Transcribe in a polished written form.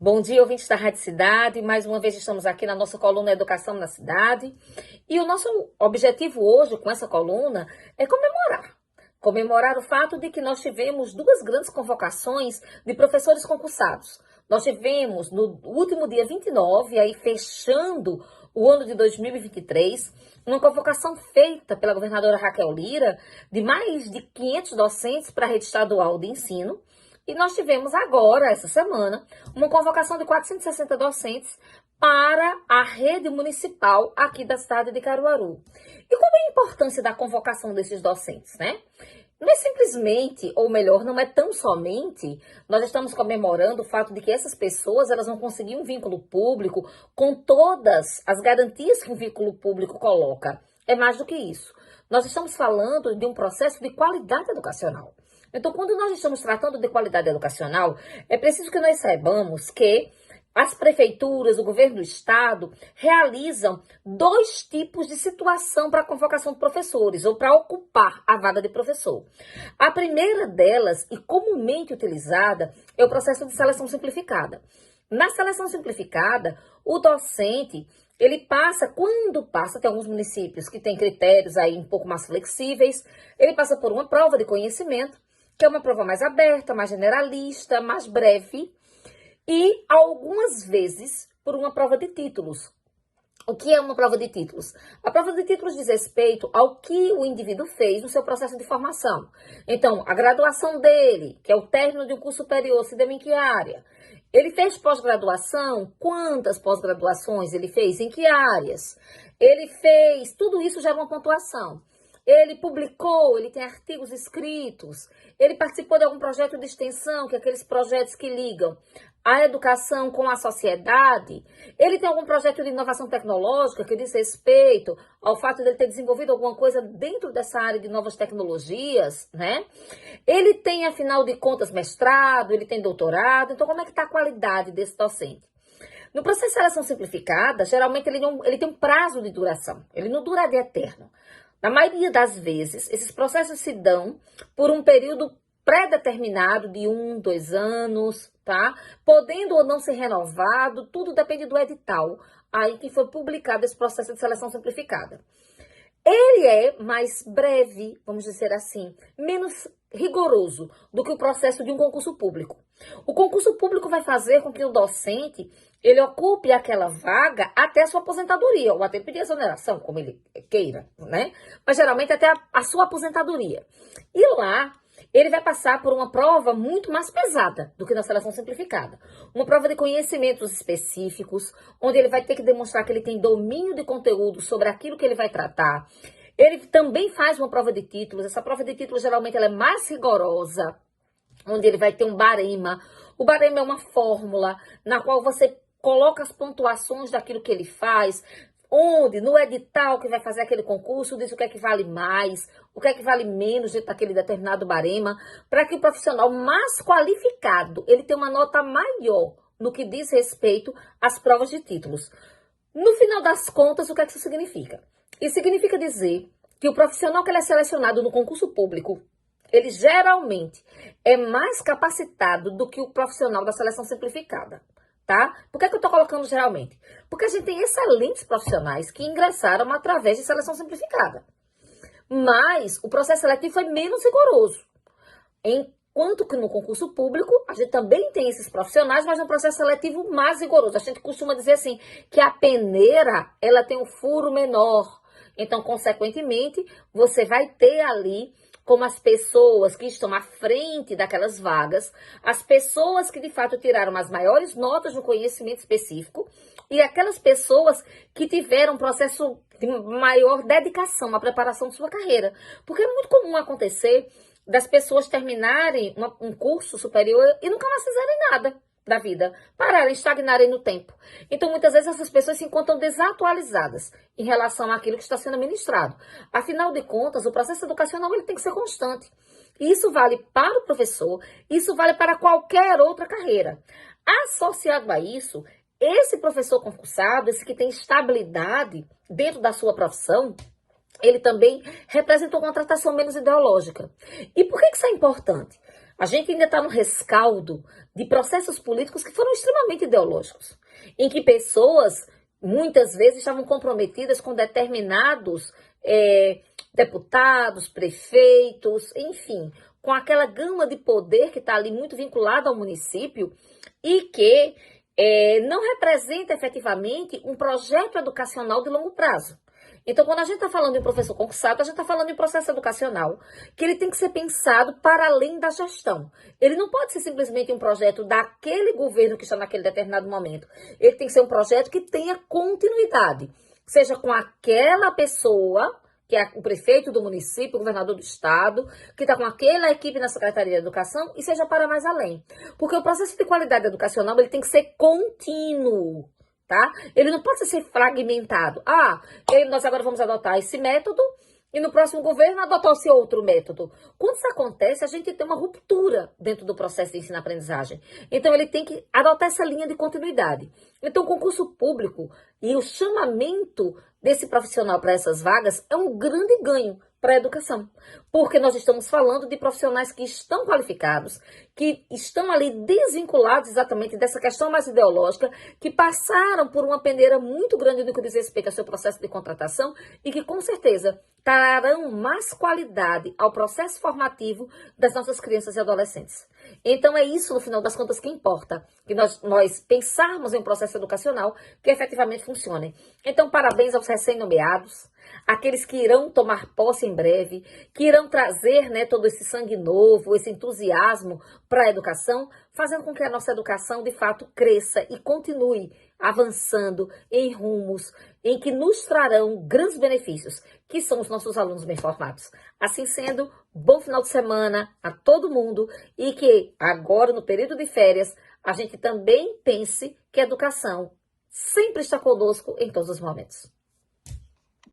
Bom dia, ouvintes da Rádio Cidade. Mais uma vez estamos aqui na nossa coluna Educação na Cidade. E o nosso objetivo hoje com essa coluna é comemorar. Comemorar o fato de que nós tivemos duas grandes convocações de professores concursados. Nós tivemos no último dia 29, aí fechando o ano de 2023, uma convocação feita pela governadora Raquel Lira de mais de 500 docentes para a rede estadual de ensino. E nós tivemos agora, essa semana, uma convocação de 460 docentes para a rede municipal aqui da cidade de Caruaru. E qual é a importância da convocação desses docentes, né? Não é simplesmente, ou melhor, não é tão somente, nós estamos comemorando o fato de que essas pessoas elas vão conseguir um vínculo público com todas as garantias que um vínculo público coloca. É mais do que isso. Nós estamos falando de um processo de qualidade educacional. Então, quando nós estamos tratando de qualidade educacional, é preciso que nós saibamos que as prefeituras, o governo do estado, realizam dois tipos de situação para a convocação de professores, ou para ocupar a vaga de professor. A primeira delas, e comumente utilizada, é o processo de seleção simplificada. Na seleção simplificada, o docente, ele passa, quando passa, tem alguns municípios que têm critérios aí um pouco mais flexíveis, ele passa por uma prova de conhecimento, que é uma prova mais aberta, mais generalista, mais breve, e algumas vezes por uma prova de títulos. O que é uma prova de títulos? A prova de títulos diz respeito ao que o indivíduo fez no seu processo de formação. Então, a graduação dele, que é o término de um curso superior, se deu em que área? Ele fez pós-graduação? Quantas pós-graduações ele fez? Em que áreas? Ele fez, tudo isso gera uma pontuação. Ele publicou, ele tem artigos escritos, ele participou de algum projeto de extensão, que é aqueles projetos que ligam a educação com a sociedade. Ele tem algum projeto de inovação tecnológica que diz respeito ao fato de ele ter desenvolvido alguma coisa dentro dessa área de novas tecnologias, né? Ele tem, afinal de contas, mestrado, ele tem doutorado. Então, como é que está a qualidade desse docente? No processo de seleção simplificada, geralmente ele tem um prazo de duração. Ele não dura de eterno. Na maioria das vezes, esses processos se dão por um período pré-determinado de 1, 2 anos, tá? Podendo ou não ser renovado, tudo depende do edital aí que foi publicado esse processo de seleção simplificada. Ele é mais breve, vamos dizer assim, menos rigoroso do que o processo de um concurso público. O concurso público vai fazer com que o docente ele ocupe aquela vaga até a sua aposentadoria, ou até pedir exoneração, como ele queira, né? Mas geralmente até a sua aposentadoria. E lá, ele vai passar por uma prova muito mais pesada do que na seleção simplificada. Uma prova de conhecimentos específicos, onde ele vai ter que demonstrar que ele tem domínio de conteúdo sobre aquilo que ele vai tratar. Ele também faz uma prova de títulos. Essa prova de títulos, geralmente, ela é mais rigorosa, onde ele vai ter um barema. O barema é uma fórmula na qual você coloca as pontuações daquilo que ele faz, onde no edital que vai fazer aquele concurso diz o que é que vale mais, o que é que vale menos dentro daquele determinado barema, para que o profissional mais qualificado, ele tenha uma nota maior no que diz respeito às provas de títulos. No final das contas, o que é que isso significa? Isso significa dizer que o profissional que ele é selecionado no concurso público, ele geralmente é mais capacitado do que o profissional da seleção simplificada. Tá? Por que eu estou colocando geralmente? Porque a gente tem excelentes profissionais que ingressaram através de seleção simplificada. Mas o processo seletivo foi menos rigoroso. Enquanto que no concurso público, a gente também tem esses profissionais, mas no processo seletivo mais rigoroso. A gente costuma dizer assim, que a peneira, ela tem um furo menor. Então, consequentemente, você vai ter ali como as pessoas que estão à frente daquelas vagas, as pessoas que de fato tiraram as maiores notas no conhecimento específico e aquelas pessoas que tiveram um processo de maior dedicação à preparação de sua carreira. Porque é muito comum acontecer das pessoas terminarem um curso superior e nunca mais fizerem nada da vida, pararem, estagnarem no tempo. Então, muitas vezes, essas pessoas se encontram desatualizadas em relação àquilo que está sendo ministrado. Afinal de contas, o processo educacional ele tem que ser constante. E isso vale para o professor, isso vale para qualquer outra carreira. Associado a isso, esse professor concursado, esse que tem estabilidade dentro da sua profissão, ele também representa uma contratação menos ideológica. E por que isso é importante? A gente ainda está no rescaldo de processos políticos que foram extremamente ideológicos, em que pessoas, muitas vezes, estavam comprometidas com determinados deputados, prefeitos, enfim, com aquela gama de poder que está ali muito vinculada ao município e que não representa efetivamente um projeto educacional de longo prazo. Então, quando a gente está falando de um professor concursado, a gente está falando de um processo educacional que ele tem que ser pensado para além da gestão. Ele não pode ser simplesmente um projeto daquele governo que está naquele determinado momento. Ele tem que ser um projeto que tenha continuidade, seja com aquela pessoa, que é o prefeito do município, o governador do estado, que está com aquela equipe na Secretaria de Educação, e seja para mais além. Porque o processo de qualidade educacional ele tem que ser contínuo. Tá? Ele não pode ser fragmentado. Nós agora vamos adotar esse método e no próximo governo adotar-se outro método. Quando isso acontece, a gente tem uma ruptura dentro do processo de ensino-aprendizagem. Então, ele tem que adotar essa linha de continuidade. Então, o concurso público e o chamamento desse profissional para essas vagas é um grande ganho para a educação, porque nós estamos falando de profissionais que estão qualificados, que estão ali desvinculados exatamente dessa questão mais ideológica, que passaram por uma peneira muito grande no que diz respeito ao seu processo de contratação e que com certeza trarão mais qualidade ao processo formativo das nossas crianças e adolescentes. Então é isso, no final das contas, que importa, que nós pensarmos em um processo educacional que efetivamente funcione. Então, parabéns aos recém-nomeados, aqueles que irão tomar posse em breve, que irão trazer, todo esse sangue novo, esse entusiasmo para a educação, fazendo com que a nossa educação, de fato, cresça e continue avançando em rumos em que nos trarão grandes benefícios, que são os nossos alunos bem formados. Assim sendo, bom final de semana a todo mundo e que agora, no período de férias, a gente também pense que a educação sempre está conosco em todos os momentos.